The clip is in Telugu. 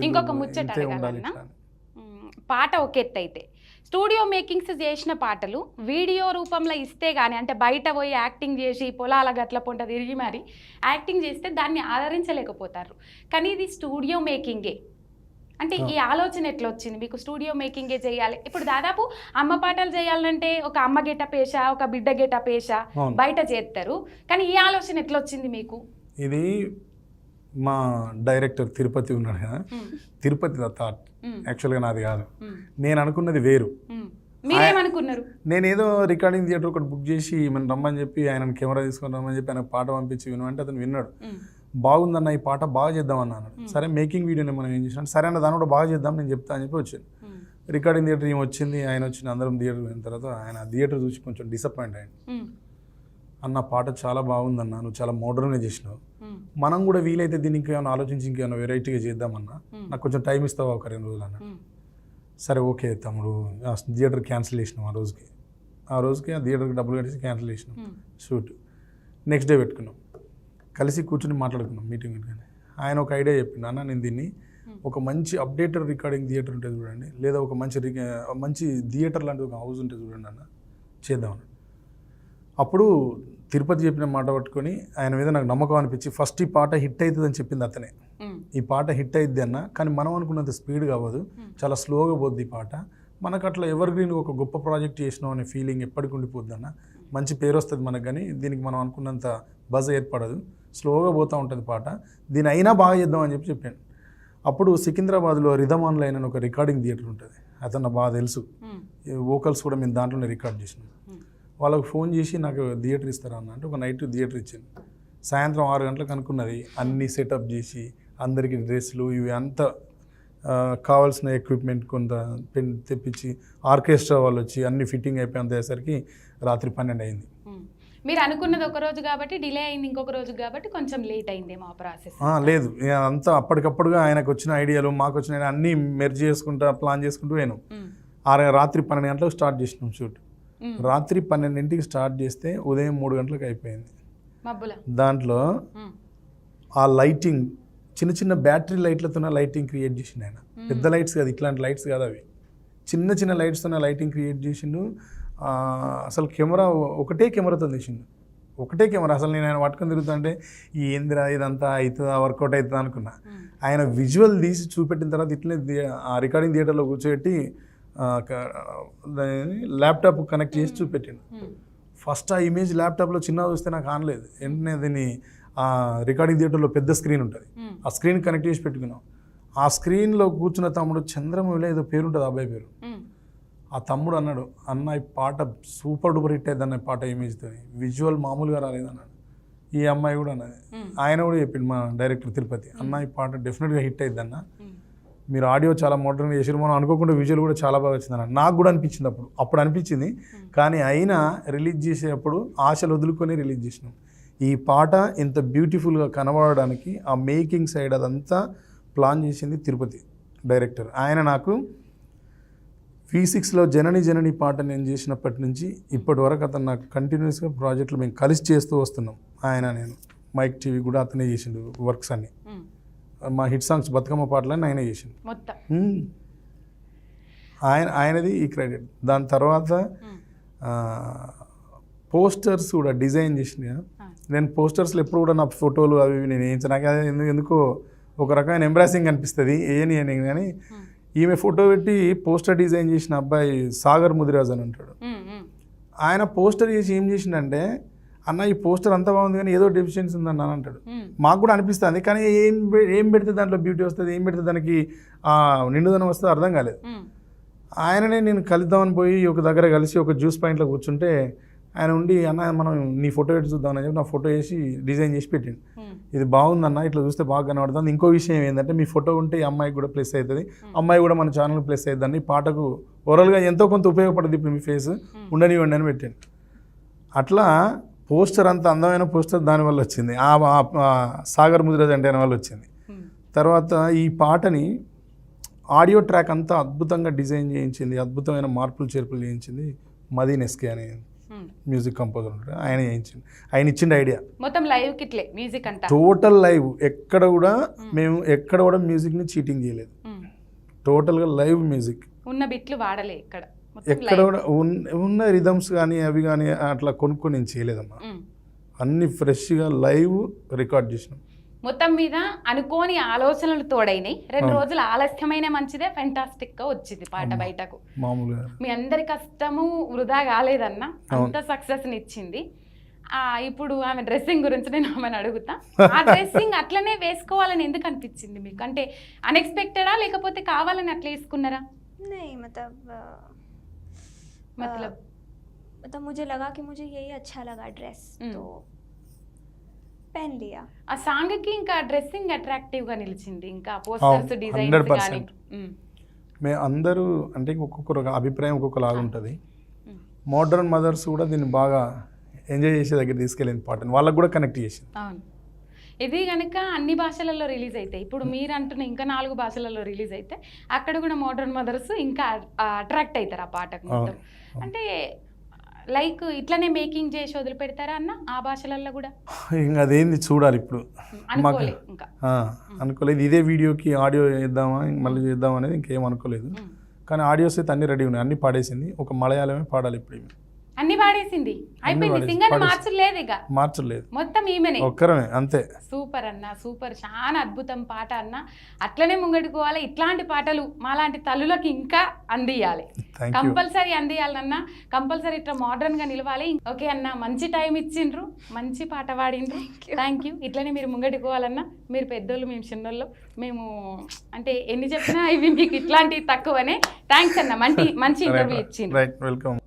ఇంకొక ముచ్చట అడగాలన్నా, పాట ఒక ఎత్తు అయితే స్టూడియో మేకింగ్స్ చేసిన పాటలు వీడియో రూపంలో ఇస్తే కానీ, అంటే బయట పోయి యాక్టింగ్ చేసి పొలాల గట్ల పొంట తిరిగి మరి యాక్టింగ్ చేస్తే దాన్ని ఆదరించలేకపోతారు. కానీ ఇది స్టూడియో మేకింగే. అంటే ఈ ఆలోచన ఎట్లా వచ్చింది మీకు? స్టూడియో మేకింగే చేయాలి. ఇప్పుడు దాదాపు అమ్మ పాటలు చేయాలంటే ఒక అమ్మ గెటప్ వేసా, ఒక బిడ్డ గెటప్ వేసా బయట చేస్తారు. కానీ ఈ ఆలోచన ఎట్లా వచ్చింది మీకు? ఇది మా డైరెక్టర్ తిరుపతి ఉన్నాడు కదా, తిరుపతి థాట్ యాక్చువల్గా నాది కాదు. నేను అనుకున్నది వేరు. మీరేమనుకున్నారు? నేనేదో రికార్డింగ్ థియేటర్ ఒకటి బుక్ చేసి మనం రమ్మని చెప్పి ఆయన కెమెరా తీసుకొని రమ్మని చెప్పి ఆయన పాట పంపించి వినమంటే అతను విన్నాడు. బాగుందన్న ఈ పాట బాగా చేద్దాం అన్నాడు. సరే మేకింగ్ వీడియోని మనం ఏం చేసినాం, సరే అన్న దాన్ని కూడా బాగా చేద్దాం నేను చెప్తా అని చెప్పి వచ్చాను. రికార్డింగ్ థియేటర్ ఏం వచ్చింది, ఆయన వచ్చింది, అందరం థియేటర్ పోయిన తర్వాత ఆయన థియేటర్ చూసి కొంచెం డిసప్పాయింట్ అయ్యాడు. అన్న పాట చాలా బాగుందన్న, నువ్వు చాలా మోడర్న్గా చేసినావు, మనం కూడా వీలైతే దీన్ని ఇంకేమైనా ఆలోచించి ఇంకేమైనా వెరైటీగా చేద్దామన్నా, నాకు కొంచెం టైం ఇస్తావా ఒక 2 రోజులు అన్న. సరే ఓకే తమ్ముడు, థియేటర్ క్యాన్సిల్ చేసినాం ఆ రోజుకి ఆ థియేటర్కి డబ్బులు కట్టేసి క్యాన్సిల్ చేసినాం షూట్. నెక్స్ట్ డే పెట్టుకున్నాం, కలిసి కూర్చొని మాట్లాడుకున్నాం మీటింగ్ పెట్టుకొని. ఆయన ఒక ఐడియా చెప్పిండు, అన్న నేను దీన్ని ఒక మంచి అప్డేటెడ్ రికార్డింగ్ థియేటర్ ఉంటుంది చూడండి, లేదా ఒక మంచి థియేటర్ లాంటి ఒక హౌస్ ఉంటుంది చూడండి అన్న, చేద్దామని. అప్పుడు తిరుపతి చెప్పిన మాట పట్టుకొని ఆయన మీద నాకు నమ్మకం అనిపించి, ఫస్ట్ ఈ పాట హిట్ అవుతుంది అని చెప్పింది అతనే. ఈ పాట హిట్ అవుద్ది అన్న, కానీ మనం అనుకున్నంత స్పీడ్ కావదు, చాలా స్లోగా పోద్ది ఈ పాట, మనకు అట్లా ఎవర్ గ్రీన్ ఒక గొప్ప ప్రాజెక్ట్ చేసినాం అనే ఫీలింగ్ ఎప్పటికి ఉండిపోద్ది అన్న, మంచి పేరు వస్తుంది మనకు, కానీ దీనికి మనం అనుకున్నంత బజ్ ఏర్పడదు, స్లోగా పోతూ ఉంటుంది పాట, దీని అయినా బాగా చేద్దాం అని చెప్పాను. అప్పుడు సికింద్రాబాద్లో రిథమ్ ఆన్లైన్ అని ఒక రికార్డింగ్ థియేటర్ ఉంటుంది, అతను బాగా తెలుసు, వోకల్స్ కూడా మేము దాంట్లోనే రికార్డ్ చేసినాం. వాళ్ళకు ఫోన్ చేసి నాకు థియేటర్ ఇస్తారా అన్న అంటే ఒక నైట్ థియేటర్ ఇచ్చాను. సాయంత్రం 6 గంటలకు అనుకున్నది, అన్నీ సెటప్ చేసి అందరికీ డ్రెస్సులు ఇవి అంతా కావాల్సిన ఎక్విప్మెంట్ కొంత తెప్పించి ఆర్కెస్ట్రా వాళ్ళు వచ్చి అన్ని ఫిట్టింగ్ అయిపోయేసరికి రాత్రి 12 అయింది. మీరు అనుకున్నది ఒక రోజు కాబట్టి డిలే అయింది, ఇంకొక రోజు కాబట్టి కొంచెం లేట్ అయింది మా ప్రాసెస్. లేదు, అంతా అప్పటికప్పుడుగా ఆయనకు వచ్చిన ఐడియాలు మాకు వచ్చిన అన్నీ మెర్జ్ చేసుకుంటా ప్లాన్ చేసుకుంటూ పోయాను. రాత్రి 12 గంటలకు స్టార్ట్ చేసినాం షూట్. రాత్రి 12ంటికి స్టార్ట్ చేస్తే ఉదయం 3 గంటలకు అయిపోయింది. దాంట్లో ఆ లైటింగ్ చిన్న చిన్న బ్యాటరీ లైట్లతోనే లైటింగ్ క్రియేట్ చేసిండు ఆయన, పెద్ద లైట్స్ కాదు, ఇట్లాంటి లైట్స్ కాదు అవి, చిన్న చిన్న లైట్స్తోనే లైటింగ్ క్రియేట్ చేసిండు. అసలు కెమెరా ఒకటే కెమెరాతో తీసిండు, ఒకటే కెమెరా. అసలు నేను ఆయన పట్టుకొని తిరుగుతుంటే ఈ ఏందిరా ఇదంతా అవుతుందా వర్కౌట్ అవుతుందా అనుకున్నా. ఆయన విజువల్ తీసి చూపెట్టిన తర్వాత ఇట్లనే ఆ రికార్డింగ్ థియేటర్లో కూర్చోబెట్టి ల్యాప్టాప్ కనెక్ట్ చేసి చూపెట్టిండు. ఫస్ట్ ఆ ఇమేజ్ ల్యాప్టాప్లో చిన్నగా చూస్తే నాకు ఆనలేదు, వెంటనే దీన్ని ఆ రికార్డింగ్ థియేటర్లో పెద్ద స్క్రీన్ ఉంటుంది, ఆ స్క్రీన్ కనెక్ట్ చేసి పెట్టుకున్నాం. ఆ స్క్రీన్లో కూర్చున్న తమ్ముడు చంద్రమౌళి ఏదో పేరు ఉంటుంది, అబ్బాయి పేరు. ఆ తమ్ముడు అన్నాడు, అన్న ఈ పాట సూపర్ డూపర్ హిట్ అయింది అన్న, పాట ఇమేజ్తో విజువల్ మామూలుగా రాలేదన్నాడు. ఈ అమ్మాయి కూడా అన్నది, ఆయన కూడా చెప్పిండు మా డైరెక్టర్ తిరుపతి, అన్న ఈ పాట డెఫినెట్గా హిట్ అయింది అన్న, మీరు ఆడియో చాలా మోడర్న్గా చేసారు, మనం అనుకోకుండా విజువల్ కూడా చాలా బాగా వచ్చింది అన్న. నాకు కూడా అనిపించింది అప్పుడు అనిపించింది, కానీ అయినా రిలీజ్ చేసేటప్పుడు ఆశలు వదులుకొని రిలీజ్ చేసినాం. ఈ పాట ఇంత బ్యూటిఫుల్గా కనబడడానికి ఆ మేకింగ్ సైడ్ అదంతా ప్లాన్ చేసింది తిరుపతి డైరెక్టర్. ఆయన నాకు V6లో జనని పాట నేను చేసినప్పటి నుంచి ఇప్పటి వరకు అతను నాకు కంటిన్యూస్గా ప్రాజెక్టులు మేము కలిసి చేస్తూ వస్తున్నాం. ఆయన నేను మైక్ టీవీ కూడా అతనే చేసిండు వర్క్స్ అన్ని, మా హిట్ సాంగ్స్ బతుకమ్మ పాటలని ఆయన చేసిండు. ఆయనది ఈ క్రెడిట్. దాని తర్వాత పోస్టర్స్ కూడా డిజైన్ చేసింది. నేను పోస్టర్స్లో ఎప్పుడు కూడా నా ఫోటోలు అవి నేను వేయించాను, నాకు అదే ఎందుకో ఒక రకమైన ఎంబ్రాసింగ్ అనిపిస్తుంది ఏని. కానీ ఈమె ఫోటో పెట్టి పోస్టర్ డిజైన్ చేసిన అబ్బాయి సాగర్ ముదిరాజ్ అని ఉంటాడు. ఆయన పోస్టర్ చేసి ఏం చేసిండంటే, అన్న ఈ పోస్టర్ అంతా బాగుంది కానీ ఏదో డెఫిషియన్సీ ఉందన్న అని అంటాడు. మాకు కూడా అనిపిస్తుంది, కానీ ఏం పెడితే దాంట్లో బ్యూటీ వస్తుంది, ఏం పెడితే దానికి నిండుదనం వస్తుంది అర్థం కాలేదు. ఆయననే నేను కలుద్దామని పోయి ఒక దగ్గర కలిసి ఒక జ్యూస్ పాయింట్లో కూర్చుంటే ఆయన ఉండి, అన్న మనం నీ ఫోటో పెట్టి చూద్దామని చెప్పి నా ఫోటో వేసి డిజైన్ చేసి పెట్టిండు. ఇది బాగుందన్న, ఇట్లా చూస్తే బాగా కనబడుతుంది. ఇంకో విషయం ఏంటంటే మీ ఫోటో ఉంటే ఈ అమ్మాయికి కూడా ప్లస్ అవుతుంది, అమ్మాయి కూడా మన ఛానల్ ప్లస్ అవుతుందని, పాటకు ఓవరాల్గా ఎంతో కొంత ఉపయోగపడుతుంది ఇప్పుడు మీ ఫేస్, ఉండనివ్వండి అని పెట్టాను. అట్లా పోస్టర్ అంత అందమైన పోస్టర్ దానివల్ల వచ్చింది, సాగర్ ముదిరాజ్ అంటే ఆయన వల్ల వచ్చింది. తర్వాత ఈ పాటని ఆడియో ట్రాక్ అంతా అద్భుతంగా డిజైన్ చేయించింది, అద్భుతమైన మార్పులు చేర్పులు చేయించింది మదీన్ ఎస్కే అని మ్యూజిక్ కంపోజర్ ఉంటాడు, ఆయన చేయించింది. ఆయన ఇచ్చిండు ఐడియా. మొత్తం లైవ్ కిట్లే మ్యూజిక్ అంతా టోటల్ లైవ్. ఎక్కడ కూడా మేము ఎక్కడ కూడా మ్యూజిక్ని చీటింగ్ చేయలేదు. టోటల్గా లైవ్ మ్యూజిక్. ఉన్న బిట్లు వాడలే ఇక్కడ. ఎక్కడ కూడా ఉన్న రిథమ్స్ కానీ అవి కానీ అట్లా కొనుక్కొని నేను చేయలేదమ్మా. అన్ని ఫ్రెష్గా లైవ్ రికార్డ్ చేసినాం. మొత్తం మీద అనుకోని ఆలోచనలు తోడైనాయి. 2 రోజులు ఆలస్యమైన మంచిదే, ఫెంటాస్టిక్ గా వచ్చింది పాట బయటకు. మామూలుగా మీ అందరి కష్టము వృధా కాలేదన్న, అంత సక్సెస్ ని ఇచ్చింది. ఇప్పుడు ఆమె డ్రెస్సింగ్ గురించి నేను ఆమెను అడుగుతా. ఆ డ్రెస్సింగ్ అట్లనే వేసుకోవాలని ఎందుకు అనిపించింది మీకు? అంటే అన్ఎక్స్పెక్టెడా లేకపోతే కావాలని అట్లా వేసుకున్నారా? नहीं मतलब मतलब मुझे लगा कि मुझे यही अच्छा लगा ड्रेस, तो पहन लिया. ఆ సాంగ్ కి ఇంకా డ్రెస్సింగ్ అట్రాక్టివ్ గా నిలిచింది. ఇంకా పోస్టర్స్ డిజైన్స్ 100%. మేము అందరూ అంటే ఒక్కొక్కరు అభిప్రాయం ఒక్కొక్కలాగా ఉంటుంది. మోడర్న్ మదర్స్ కూడా దీన్ని బాగా ఎంజాయ్ చేసే దగ్గర తీసుకెళ్ళింది పాటని, వాళ్ళకి కూడా కనెక్ట్ చేసింది. అవును. ఇది కనుక అన్ని భాషలలో రిలీజ్ అయితే, ఇప్పుడు మీరు అంటున్న ఇంకా 4 భాషలలో రిలీజ్ అయితే అక్కడ కూడా మోడర్న్ మదర్స్ ఇంకా అట్రాక్ట్ అవుతారు ఆ పాటకు మొత్తం. అంటే లైక్ ఇట్లనే మేకింగ్ చేసి వదిలిపెడతారా అన్న ఆ భాషలలో కూడా? ఇంకా అదేంది చూడాలి ఇప్పుడు. అనుకోలే ఇంకా అనుకోలేదు ఇదే వీడియోకి ఆడియో చేద్దామా మళ్ళీ చేద్దాం అనేది ఇంకేం అనుకోలేదు. కానీ ఆడియోస్ అయితే అన్ని రెడీ ఉన్నాయి, అన్ని పాడేసింది. ఒక మలయాళమే పాడాలి ఇప్పుడు. అన్ని పాడేసింది, అయిపోయింది. సింగర్ మార్చలేదు, ఇక మార్చలేదు, మొత్తం ఈమెనే ఒక్కరమే అంతే. సూపర్ అన్న, సూపర్. చాలా అద్భుతం పాట అన్న. అట్లనే ముంగడుకోవాలి. ఇట్లాంటి పాటలు మాలాంటి తల్లులకు ఇంకా అందియాలి, కంపల్సరీ అందియాలన్నా. కంపల్సరీ ఇట్లా మోడర్న్ గా నిలవాలి. ఓకే అన్న, మంచి టైం ఇచ్చిండ్రు, మంచి పాట పాడిండ్రు. Thank you. ఇట్లనే మీరు ముంగడుకోవాలన్నా. మీరు పెద్దోళ్ళు, మేము చిన్నోళ్ళు. మేము అంటే ఎన్ని చెప్పినా ఇవి మీకు ఇట్లాంటివి తక్కువనే. థ్యాంక్స్ అన్న, మంచి ఇంటర్వ్యూ ఇచ్చిండ్రు. Right, welcome.